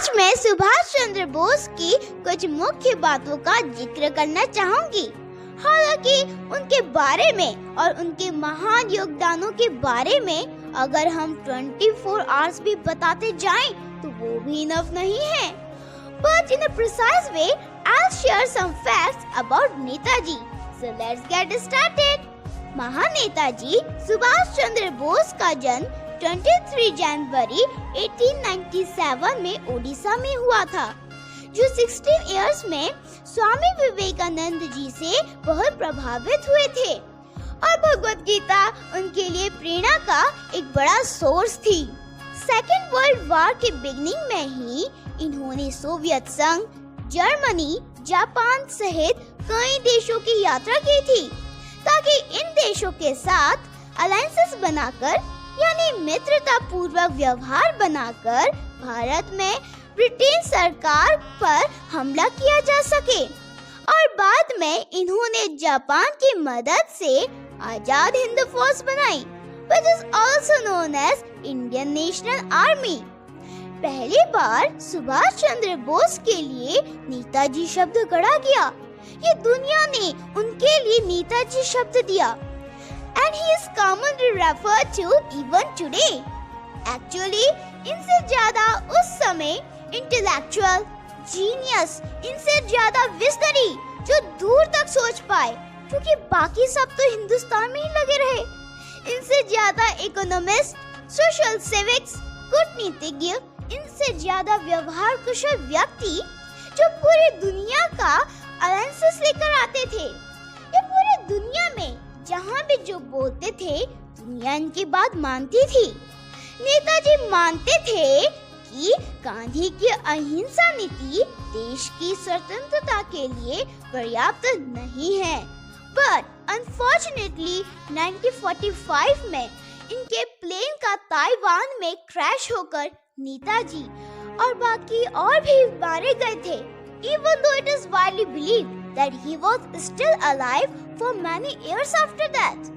आज मैं सुभाष चंद्र बोस की कुछ मुख्य बातों का जिक्र करना चाहूंगी। हालांकि उनके बारे में और उनके महान योगदानों के बारे में अगर हम 24 आवर्स भी बताते जाएं तो वो भी इनफ नहीं है। But in a precise way, I'll share some facts about Netaji. So let's get started। महान नेताजी सुभाष चंद्र बोस का जन्म 23 जनवरी 1897 में ओडिशा में हुआ था, जो 16 इयर्स में स्वामी विवेकानंद जी से बहुत प्रभावित हुए थे और भगवत गीता उनके लिए प्रेरणा का एक बड़ा सोर्स थी। सेकेंड वर्ल्ड वॉर के बिगनिंग में ही इन्होंने सोवियत संघ, जर्मनी, जापान सहित कई देशों की यात्रा की थी ताकि इन देशों के साथ अलायंसेस बनाकर यानी मित्रता पूर्वक व्यवहार बनाकर भारत में ब्रिटेन सरकार पर हमला किया जा सके। और बाद में इन्होंने जापान की मदद से आजाद हिंद फौज बनाई, which is also known as Indian National Army। पहली बार सुभाष चंद्र बोस के लिए नेताजी शब्द गढ़ा गया। ये दुनिया ने उनके लिए नेताजी शब्द दिया, and he is commonly referred to even today। Actually, इनसे ज्यादा उस समय इंटेलेक्चुअल, जीनियस, इनसे ज्यादा विजनरी जो दूर तक सोच पाए, क्योंकि बाकी सब तो हिंदुस्तान में ही लगे रहे। इनसे ज्यादा इकोनॉमिस्ट, सोशल सिविक्स, कूटनीतिज्ञ, इनसे ज्यादा व्यवहार कुशल व्यक्ति जो पूरी दुनिया का अलायंसेस लेकर आते थे। ये पूरी दुनिया में जहाँ भी जो बोलते थे दुनिया इनकी बात मानती थी। नेताजी मानते थे कि गांधी की अहिंसा नीति देश की स्वतंत्रता के लिए पर्याप्त नहीं है। बट अनफॉर्चुनेटली 1945 में इनके प्लेन का ताइवान में क्रैश होकर नेताजी और बाकी और भी मारे गए थे। Even though it is widely believed that he was still alive for many years after that।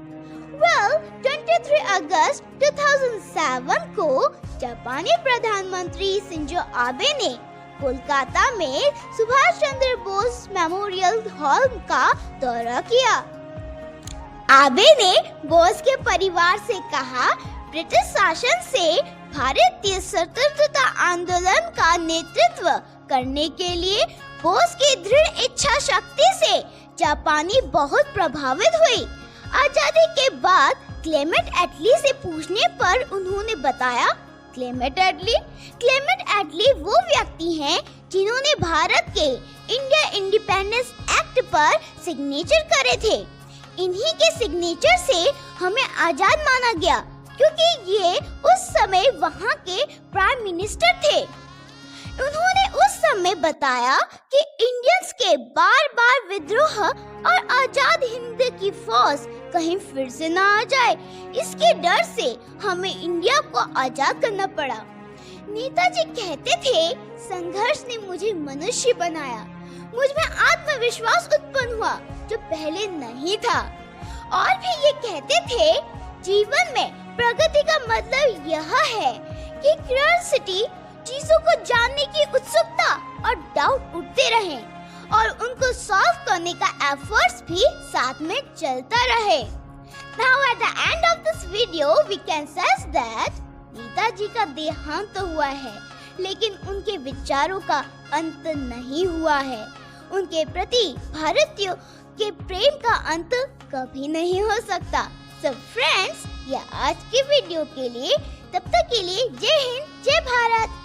Well, 23 अगस्त 2007 को जापानी प्रधानमंत्री शिंजो आबे ने कोलकाता में सुभाष चंद्र बोस मेमोरियल हॉल का दौरा किया। आबे ने बोस के परिवार से कहा, ब्रिटिश शासन से भारतीय स्वतंत्रता आंदोलन का नेतृत्व करने के लिए बोस की दृढ़ इच्छा शक्ति से जापानी बहुत प्रभावित हुई। आजादी के बाद क्लेमेंट एटली से पूछने पर उन्होंने बताया, क्लेमेंट एटली वो व्यक्ति हैं जिन्होंने भारत के इंडिया इंडिपेंडेंस एक्ट पर सिग्नेचर करे थे। इन्हीं के सिग्नेचर से हमें आजाद माना गया, क्योंकि ये उस समय वहाँ के प्राइम मिनिस्टर थे। उन्होंने उस समय बताया कि इंडियंस के बार-बार विद्रोह और आजाद हिंद की फौज कहीं फिर से ना आ जाए, इसके डर से हमें इंडिया को आजाद करना पड़ा। नेताजी कहते थे, संघर्ष ने मुझे मनुष्य बनाया, मुझ में आत्मविश्वास उत्पन्न हुआ जो पहले नहीं था। और भी ये कहते थे, जीवन में प्रगति का मतलब यह है कि क्यूरियोसिटी, चीजों को जानने की उत्सुकता और डाउट उठते रहें और उनको सॉल्व करने का एफर्ट्स भी साथ में चलता रहे। Now at the end of this video we can say that Netaji का देहांत तो हुआ है, लेकिन उनके विचारों का अंत नहीं हुआ है। उनके प्रति भारतीयों के प्रेम का अंत कभी नहीं हो सकता। So friends, यह आज की वीडियो के लिए, तब तक के लिए जय हिंद, जय भारत।